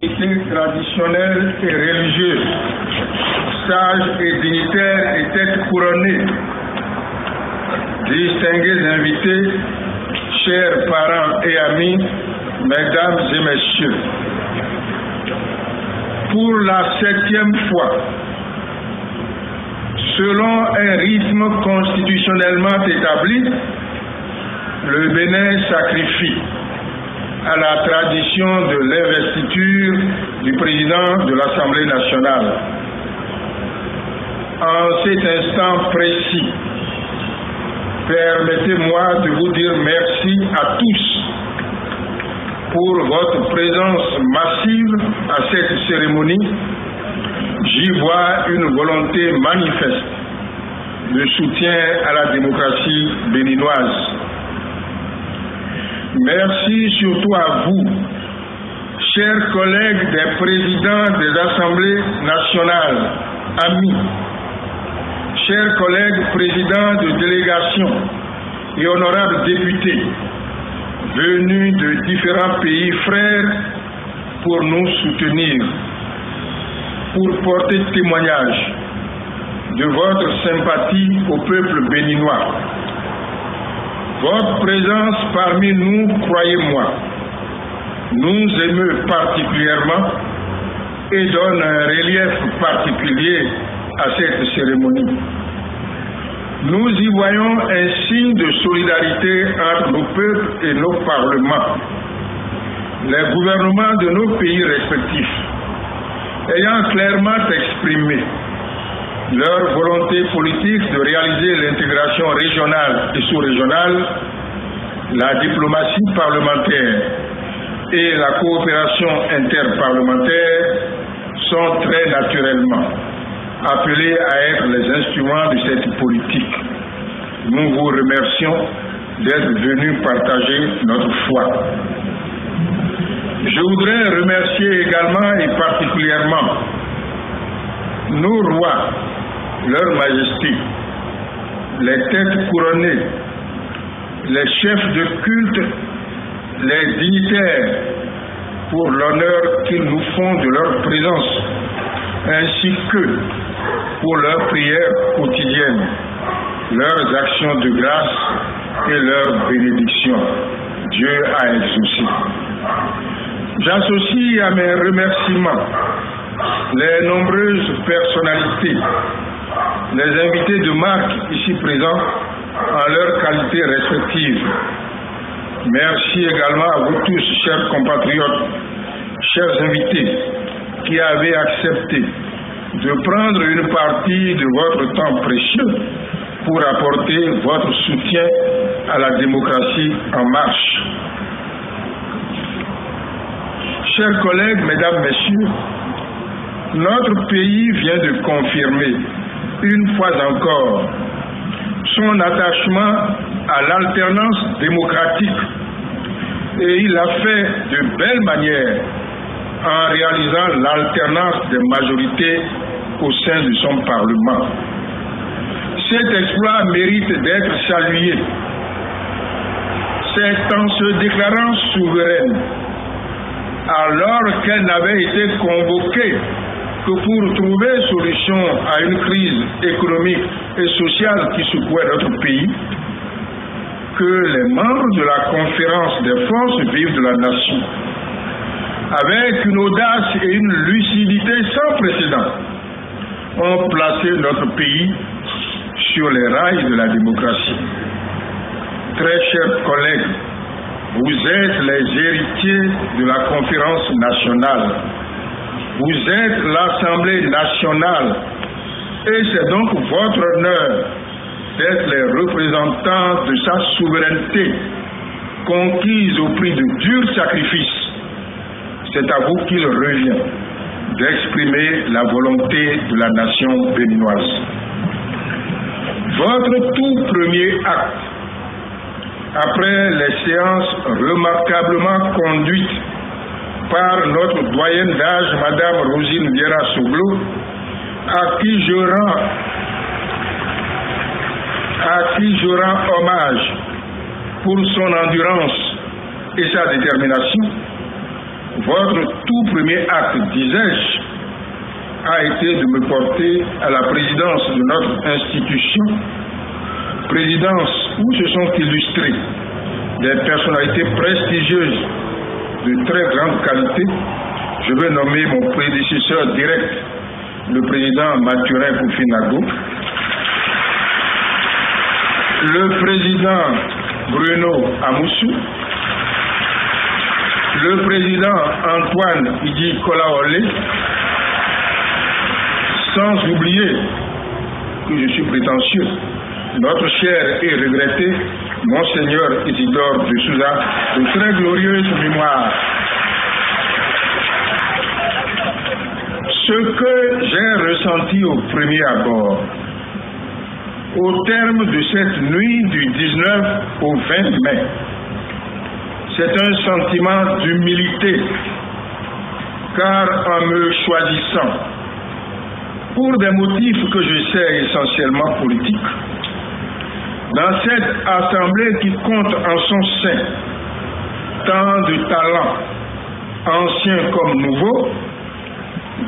Traditionnels et religieux, sages et dignitaires étaient couronnés. Distingués invités, chers parents et amis, mesdames et messieurs, pour la 7e fois, selon un rythme constitutionnellement établi, le Bénin sacrifie à la tradition de l'investiture du président de l'Assemblée nationale. En cet instant précis, permettez-moi de vous dire merci à tous pour votre présence massive à cette cérémonie. J'y vois une volonté manifeste de soutien à la démocratie béninoise. Merci surtout à vous, chers collègues des présidents des assemblées nationales, amis, chers collègues présidents de délégations et honorables députés venus de différents pays frères pour nous soutenir, pour porter témoignage de votre sympathie au peuple béninois. Votre présence parmi nous, croyez-moi, nous émeut particulièrement et donne un relief particulier à cette cérémonie. Nous y voyons un signe de solidarité entre nos peuples et nos parlements. Les gouvernements de nos pays respectifs ayant clairement exprimé leur volonté politique de réaliser l'intégration régionale et sous-régionale, la diplomatie parlementaire et la coopération interparlementaire sont très naturellement appelés à être les instruments de cette politique. Nous vous remercions d'être venus partager notre foi. Je voudrais remercier également et particulièrement nos rois, leur majesté, les têtes couronnées, les chefs de culte, les dignitaires, pour l'honneur qu'ils nous font de leur présence, ainsi que pour leurs prières quotidiennes, leurs actions de grâce et leurs bénédictions. Dieu a exaucé. J'associe à mes remerciements les nombreuses personnalités, les invités de marque ici présents en leur qualité respective. Merci également à vous tous, chers compatriotes, chers invités, qui avez accepté de prendre une partie de votre temps précieux pour apporter votre soutien à la démocratie en marche. Chers collègues, mesdames, messieurs, notre pays vient de confirmer une fois encore son attachement à l'alternance démocratique et il l'a fait de belle manière en réalisant l'alternance des majorités au sein de son Parlement. Cet exploit mérite d'être salué. C'est en se déclarant souveraine, alors qu'elle n'avait été convoquée que pour trouver solution à une crise économique et sociale qui secouait notre pays, que les membres de la conférence des forces vives de la nation, avec une audace et une lucidité sans précédent, ont placé notre pays sur les rails de la démocratie. Très chers collègues, vous êtes les héritiers de la conférence nationale. Vous êtes l'Assemblée nationale et c'est donc votre honneur d'être les représentants de sa souveraineté conquise au prix de durs sacrifices. C'est à vous qu'il revient d'exprimer la volonté de la nation béninoise. Votre tout premier acte, après les séances remarquablement conduites par notre doyenne d'âge, Madame Rosine Vieira-Soglo, à qui je rends hommage pour son endurance et sa détermination, Votre tout premier acte, disais-je, a été de me porter à la présidence de notre institution, présidence où se sont illustrées des personnalités prestigieuses de très grande qualité. Je veux nommer mon prédécesseur direct, le président Mathurin Kofi-Nago, le président Bruno Amoussou, le président Antoine Idi Kolaole, sans oublier que je suis prétentieux, notre cher et regretté Monseigneur Isidore de Souza, de très glorieuse mémoire. Ce que j'ai ressenti au premier abord, au terme de cette nuit du 19 au 20 mai, c'est un sentiment d'humilité, car en me choisissant, pour des motifs que je sais essentiellement politiques, dans cette assemblée qui compte en son sein tant de talents, anciens comme nouveaux,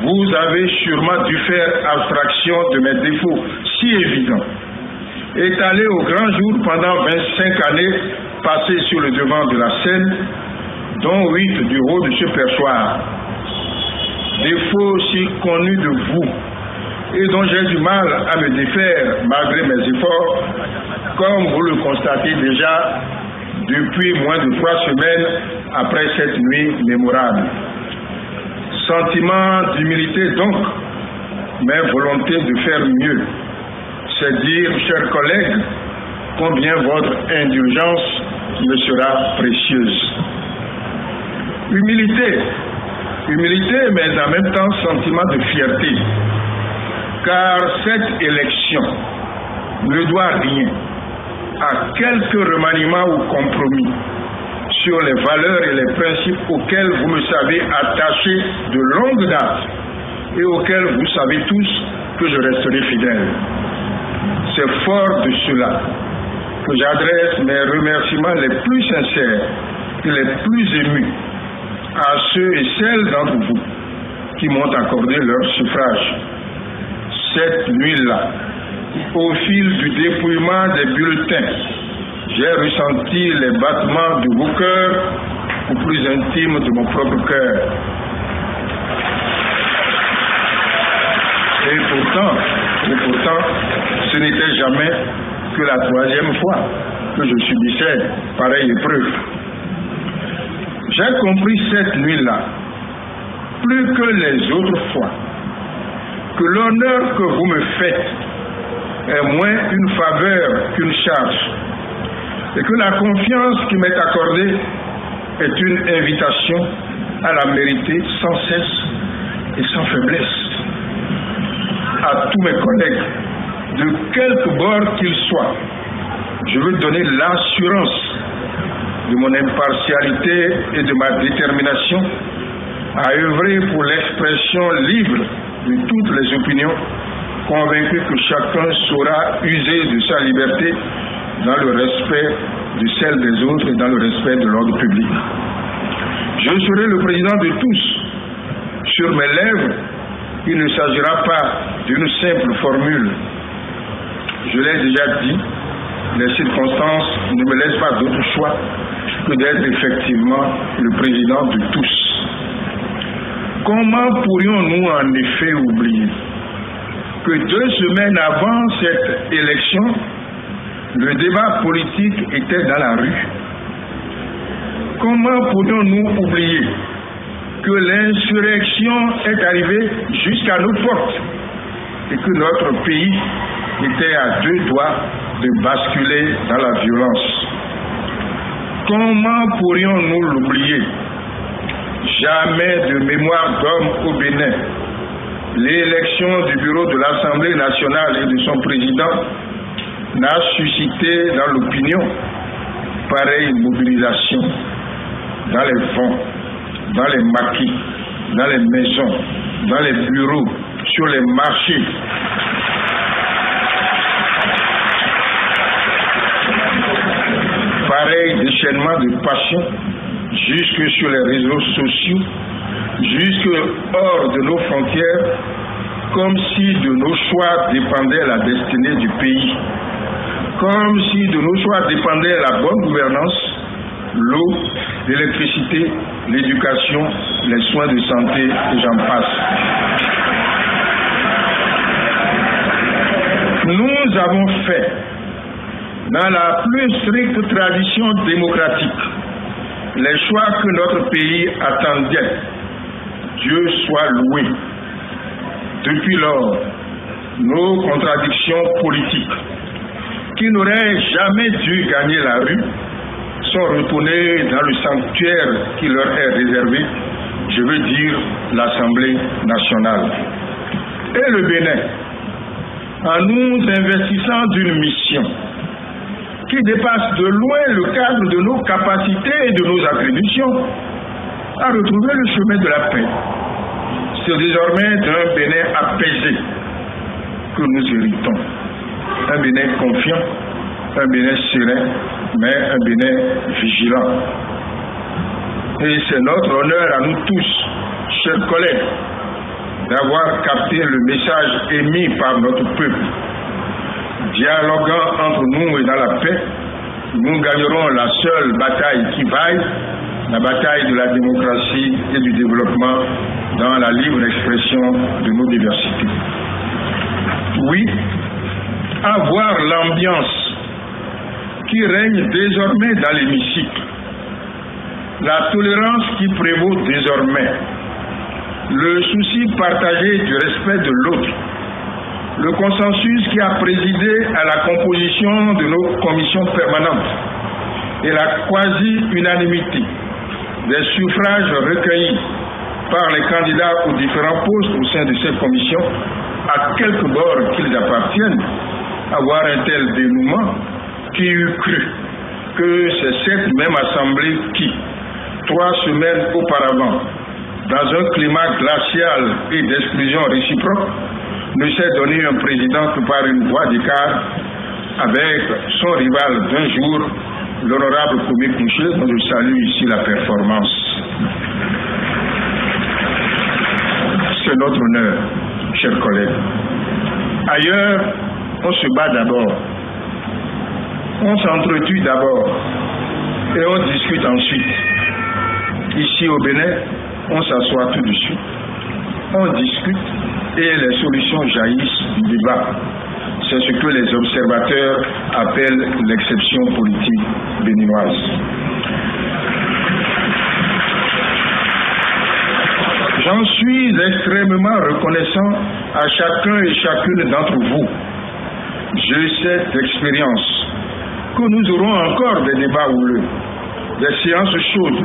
vous avez sûrement dû faire abstraction de mes défauts si évidents, étalés au grand jour pendant 25 années passées sur le devant de la scène, dont 8 du haut de ce perchoir. Défauts si connus de vous et dont j'ai du mal à me défaire malgré mes efforts, comme vous le constatez déjà depuis moins de 3 semaines après cette nuit mémorable. Sentiment d'humilité donc, mais volonté de faire mieux. C'est dire, chers collègues, combien votre indulgence me sera précieuse. Humilité, mais en même temps sentiment de fierté, car cette élection ne doit rien à quelques remaniements ou compromis sur les valeurs et les principes auxquels vous me savez attaché de longue date et auxquels vous savez tous que je resterai fidèle. C'est fort de cela que j'adresse mes remerciements les plus sincères et les plus émus à ceux et celles d'entre vous qui m'ont accordé leur suffrage. Cette nuit-là, au fil du dépouillement des bulletins, j'ai ressenti les battements de vos cœurs au plus intime de mon propre cœur. Et pourtant, ce n'était jamais que la 3e fois que je subissais pareille épreuve. J'ai compris cette nuit-là, plus que les autres fois, que l'honneur que vous me faites est moins une faveur qu'une charge, et que la confiance qui m'est accordée est une invitation à la mériter sans cesse et sans faiblesse. À tous mes collègues, de quelque bord qu'ils soient, je veux donner l'assurance de mon impartialité et de ma détermination à œuvrer pour l'expression libre de toutes les opinions, convaincu que chacun saura user de sa liberté dans le respect de celle des autres et dans le respect de l'ordre public. Je serai le président de tous. Sur mes lèvres, il ne s'agira pas d'une simple formule. Je l'ai déjà dit, les circonstances ne me laissent pas d'autre choix que d'être effectivement le président de tous. Comment pourrions-nous en effet oublier que 2 semaines avant cette élection, le débat politique était dans la rue? Comment pourrions-nous oublier que l'insurrection est arrivée jusqu'à nos portes et que notre pays était à 2 doigts de basculer dans la violence? Comment pourrions-nous l'oublier? Jamais de mémoire d'homme au Bénin. L'élection du bureau de l'Assemblée nationale et de son président n'a suscité dans l'opinion pareille mobilisation dans les fonds, dans les maquis, dans les maisons, dans les bureaux, sur les marchés. Pareil déchaînement de passion, jusque sur les réseaux sociaux, jusque hors de nos frontières, comme si de nos choix dépendait la destinée du pays, comme si de nos choix dépendait la bonne gouvernance, l'eau, l'électricité, l'éducation, les soins de santé et j'en passe. Nous avons fait, dans la plus stricte tradition démocratique, les choix que notre pays attendait. Dieu soit loué. Depuis lors, nos contradictions politiques, qui n'auraient jamais dû gagner la rue, sont retournées dans le sanctuaire qui leur est réservé, je veux dire l'Assemblée nationale. Et le Bénin, en nous investissant d'une mission qui dépasse de loin le cadre de nos capacités et de nos attributions, a retrouvé le chemin de la paix. C'est désormais d'un Bénin apaisé que nous héritons. Un Bénin confiant, un Bénin serein, mais un Bénin vigilant. Et c'est notre honneur à nous tous, chers collègues, d'avoir capté le message émis par notre peuple. Dialoguant entre nous et dans la paix, nous gagnerons la seule bataille qui vaille, la bataille de la démocratie et du développement dans la libre expression de nos diversités. Oui, avoir l'ambiance qui règne désormais dans l'hémicycle, la tolérance qui prévaut désormais, le souci partagé du respect de l'autre, le consensus qui a présidé à la composition de nos commissions permanentes et la quasi-unanimité des suffrages recueillis par les candidats aux différents postes au sein de ces commissions, à quelque bord qu'ils appartiennent, avoir un tel dénouement, qui eût cru que c'est cette même assemblée qui, 3 semaines auparavant, dans un climat glacial et d'exclusion réciproque, ne s'est donné un président que par une voie d'écart avec son rival d'un jour, l'honorable Kwame Kouché, dont je salue ici la performance. C'est notre honneur, chers collègues. Ailleurs, on se bat d'abord, on s'entretue d'abord et on discute ensuite. Ici au Bénin, on s'assoit tout de suite, on discute et les solutions jaillissent du débat. C'est ce que les observateurs appellent l'exception politique béninoise. J'en suis extrêmement reconnaissant à chacun et chacune d'entre vous. J'ai cette expérience que nous aurons encore des débats houleux, des séances chaudes,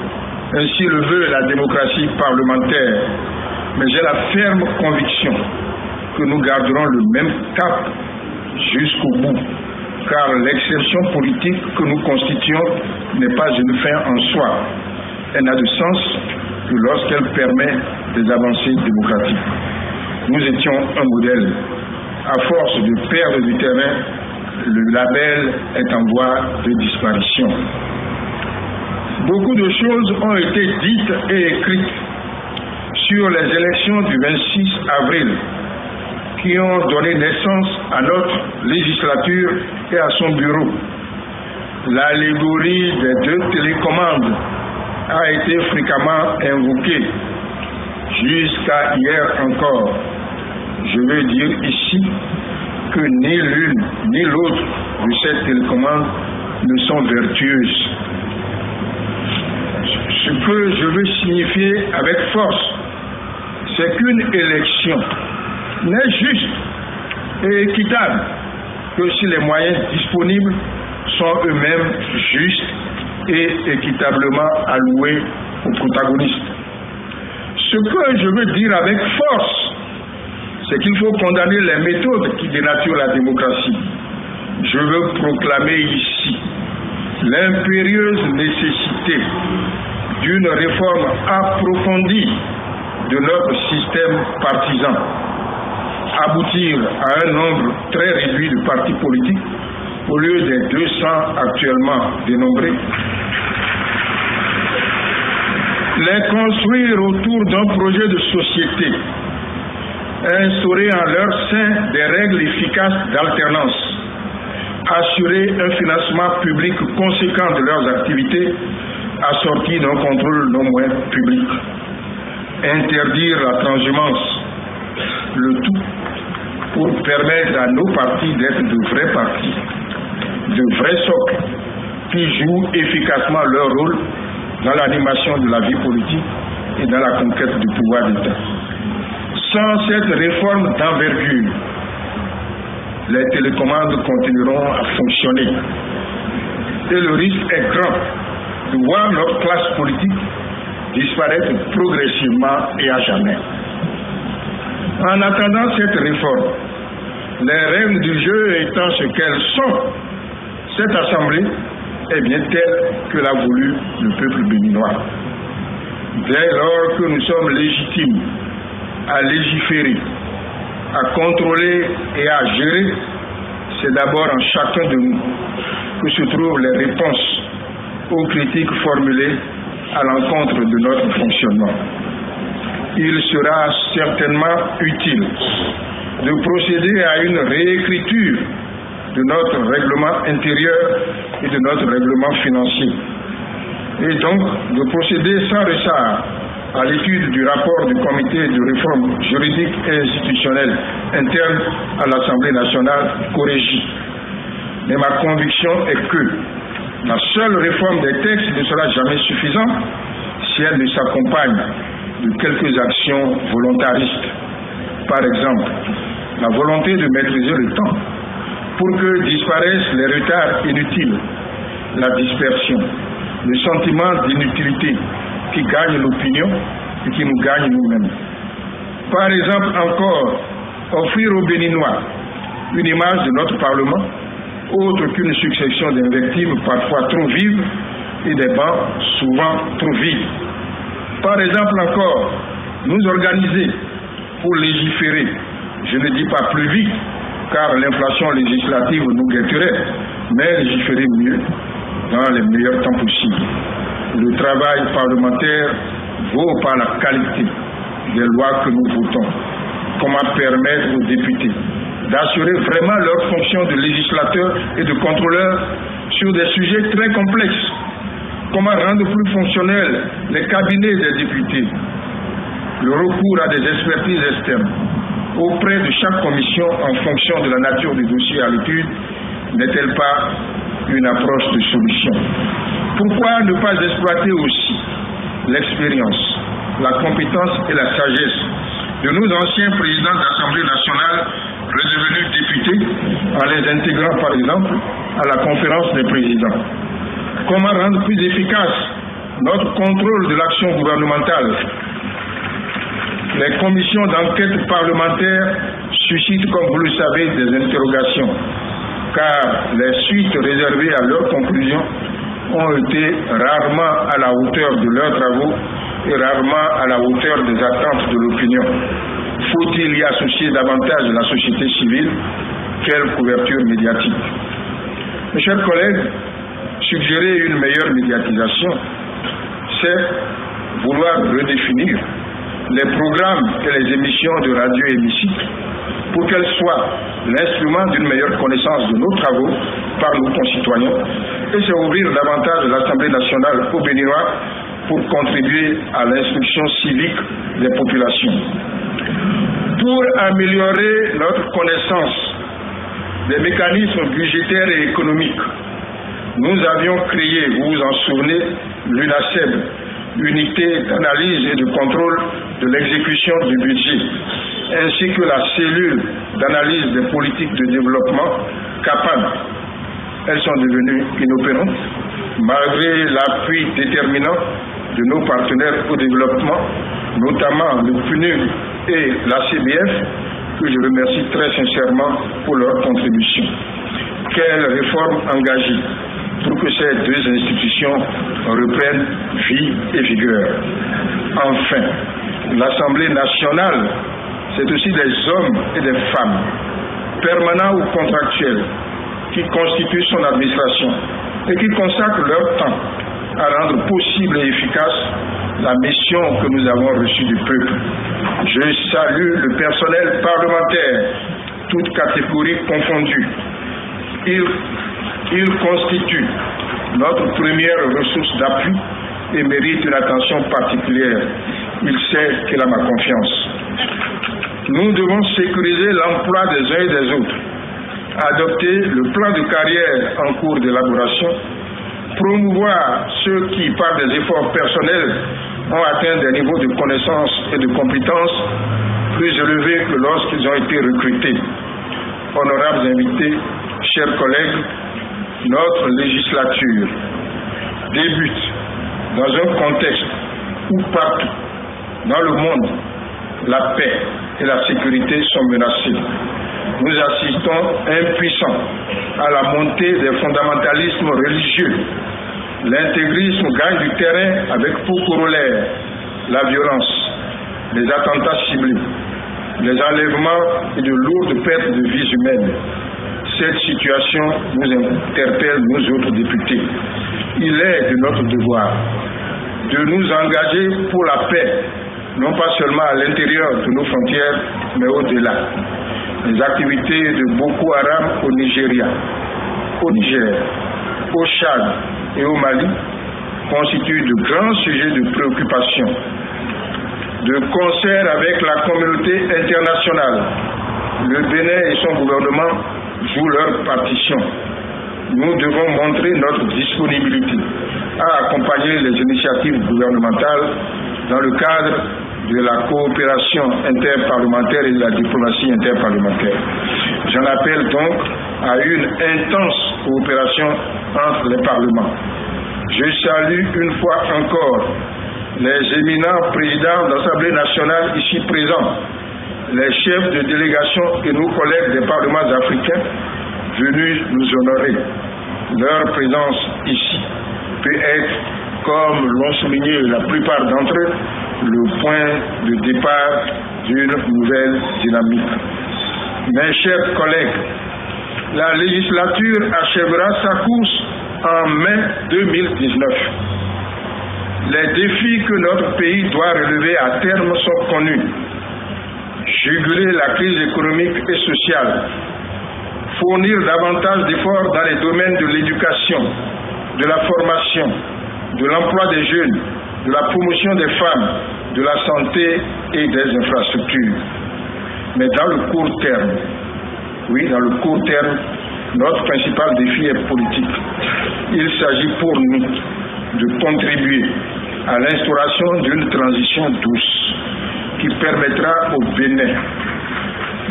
ainsi le veut la démocratie parlementaire. Mais j'ai la ferme conviction que nous garderons le même cap jusqu'au bout, car l'exception politique que nous constituons n'est pas une fin en soi. Elle n'a de sens que lorsqu'elle permet des avancées démocratiques. Nous étions un modèle. À force de perdre du terrain, le label est en voie de disparition. Beaucoup de choses ont été dites et écrites sur les élections du 26 avril qui ont donné naissance à notre législature et à son bureau. L'allégorie des 2 télécommandes a été fréquemment invoquée jusqu'à hier encore. Je veux dire ici que ni l'une ni l'autre de ces télécommandes ne sont vertueuses. Ce que je veux signifier avec force, c'est qu'une élection n'est juste et équitable que si les moyens disponibles sont eux-mêmes justes et équitablement alloués aux protagonistes. Ce que je veux dire avec force, c'est qu'il faut condamner les méthodes qui dénaturent la démocratie. Je veux proclamer ici l'impérieuse nécessité d'une réforme approfondie de notre système partisan, aboutir à un nombre très réduit de partis politiques au lieu des 200 actuellement dénombrés, les construire autour d'un projet de société, instaurer en leur sein des règles efficaces d'alternance, assurer un financement public conséquent de leurs activités assorti d'un contrôle non moins public, interdire la transhumance, le tout pour permettre à nos partis d'être de vrais partis, de vrais socles qui jouent efficacement leur rôle dans l'animation de la vie politique et dans la conquête du pouvoir d'État. Sans cette réforme d'envergure, les télécommandes continueront à fonctionner et le risque est grand de voir notre classe politique disparaître progressivement et à jamais. En attendant cette réforme, les règles du jeu étant ce qu'elles sont, cette Assemblée est bien telle que l'a voulu le peuple béninois. Dès lors que nous sommes légitimes à légiférer, à contrôler et à gérer, c'est d'abord en chacun de nous que se trouvent les réponses aux critiques formulées à l'encontre de notre fonctionnement. Il sera certainement utile de procéder à une réécriture de notre règlement intérieur et de notre règlement financier, et donc de procéder sans retard à l'étude du rapport du comité de réforme juridique et institutionnelle interne à l'Assemblée nationale, Corégie. Mais ma conviction est que la seule réforme des textes ne sera jamais suffisante si elle ne s'accompagne de quelques actions volontaristes. Par exemple, la volonté de maîtriser le temps pour que disparaissent les retards inutiles, la dispersion, le sentiment d'inutilité qui gagne l'opinion et qui nous gagne nous-mêmes. Par exemple encore, offrir aux Béninois une image de notre Parlement autre qu'une succession d'invectives parfois trop vives et des bancs souvent trop vides. Par exemple encore, nous organiser pour légiférer, je ne dis pas plus vite, car l'inflation législative nous guetterait, mais légiférer mieux, dans les meilleurs temps possibles. Le travail parlementaire vaut par la qualité des lois que nous votons. Comment permettre aux députés d'assurer vraiment leur fonction de législateur et de contrôleur sur des sujets très complexes. Comment rendre plus fonctionnels les cabinets des députés. Le recours à des expertises externes auprès de chaque commission en fonction de la nature du dossier à l'étude n'est-elle pas une approche de solution? Pourquoi ne pas exploiter aussi l'expérience, la compétence et la sagesse de nos anciens présidents de l'Assemblée nationale redevenus députés en les intégrant par exemple à la conférence des présidents? Comment rendre plus efficace notre contrôle de l'action gouvernementale? Les commissions d'enquête parlementaire suscitent, comme vous le savez, des interrogations, car les suites réservées à leurs conclusions ont été rarement à la hauteur de leurs travaux et rarement à la hauteur des attentes de l'opinion. Faut-il y associer davantage la société civile? Quelle couverture médiatique? Mes chers collègues, suggérer une meilleure médiatisation, c'est vouloir redéfinir les programmes et les émissions de radio hémicycle pour qu'elles soient l'instrument d'une meilleure connaissance de nos travaux par nos concitoyens, et c'est ouvrir davantage l'Assemblée nationale aux Béninois pour contribuer à l'instruction civique des populations. Pour améliorer notre connaissance des mécanismes budgétaires et économiques, nous avions créé, vous vous en souvenez, l'UNACEB, Unité d'analyse et de contrôle de l'exécution du budget, ainsi que la cellule d'analyse des politiques de développement, CAPAN. Elles sont devenues inopérantes, malgré l'appui déterminant de nos partenaires au développement, notamment le PNUD et la CBF, que je remercie très sincèrement pour leur contribution. Quelle réforme engagée pour que ces deux institutions reprennent vie et vigueur. Enfin, l'Assemblée nationale, c'est aussi des hommes et des femmes, permanents ou contractuels, qui constituent son administration et qui consacrent leur temps à rendre possible et efficace la mission que nous avons reçue du peuple. Je salue le personnel parlementaire, toutes catégories confondues. Il constitue notre première ressource d'appui et mérite une attention particulière. Il sait qu'il a ma confiance. Nous devons sécuriser l'emploi des uns et des autres, adopter le plan de carrière en cours d'élaboration, promouvoir ceux qui, par des efforts personnels, ont atteint des niveaux de connaissances et de compétences plus élevés que lorsqu'ils ont été recrutés. Honorables invités, chers collègues, notre législature débute dans un contexte où partout dans le monde, la paix et la sécurité sont menacées. Nous assistons impuissants à la montée des fondamentalismes religieux. L'intégrisme gagne du terrain avec pour corollaire la violence, les attentats ciblés, les enlèvements et de lourdes pertes de vies humaines. Cette situation nous interpelle, nous autres députés. Il est de notre devoir de nous engager pour la paix, non pas seulement à l'intérieur de nos frontières, mais au-delà. Les activités de Boko Haram au Nigeria, au Niger, au Tchad et au Mali constituent de grands sujets de préoccupation. De concert avec la communauté internationale, le Bénin et son gouvernement jouent leur partition. Nous devons montrer notre disponibilité à accompagner les initiatives gouvernementales dans le cadre de la coopération interparlementaire et de la diplomatie interparlementaire. J'en appelle donc à une intense coopération entre les parlements. Je salue une fois encore les éminents présidents de l'Assemblée nationale ici présents, les chefs de délégation et nos collègues des parlements africains venus nous honorer. Leur présence ici peut être, comme l'ont souligné la plupart d'entre eux, le point de départ d'une nouvelle dynamique. Mes chers collègues, la législature achèvera sa course en mai 2019. Les défis que notre pays doit relever à terme sont connus. Juguler la crise économique et sociale, fournir davantage d'efforts dans les domaines de l'éducation, de la formation, de l'emploi des jeunes, de la promotion des femmes, de la santé et des infrastructures. Mais dans le court terme, notre principal défi est politique. Il s'agit pour nous de contribuer à l'instauration d'une transition douce qui permettra au Bénin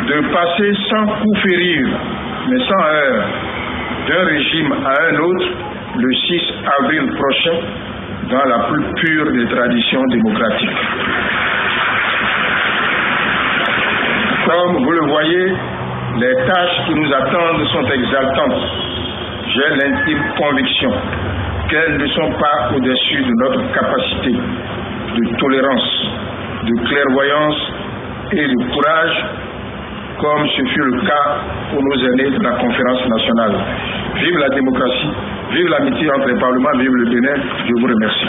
de passer sans coup férir, mais sans heurts, d'un régime à un autre le 6 avril prochain dans la plus pure des traditions démocratiques. Comme vous le voyez, les tâches qui nous attendent sont exaltantes. J'ai l'intime conviction qu'elles ne sont pas au-dessus de notre capacité de tolérance, de clairvoyance et de courage, comme ce fut le cas pour nos aînés de la conférence nationale. Vive la démocratie, vive l'amitié entre les parlements, vive le Bénin. Je vous remercie.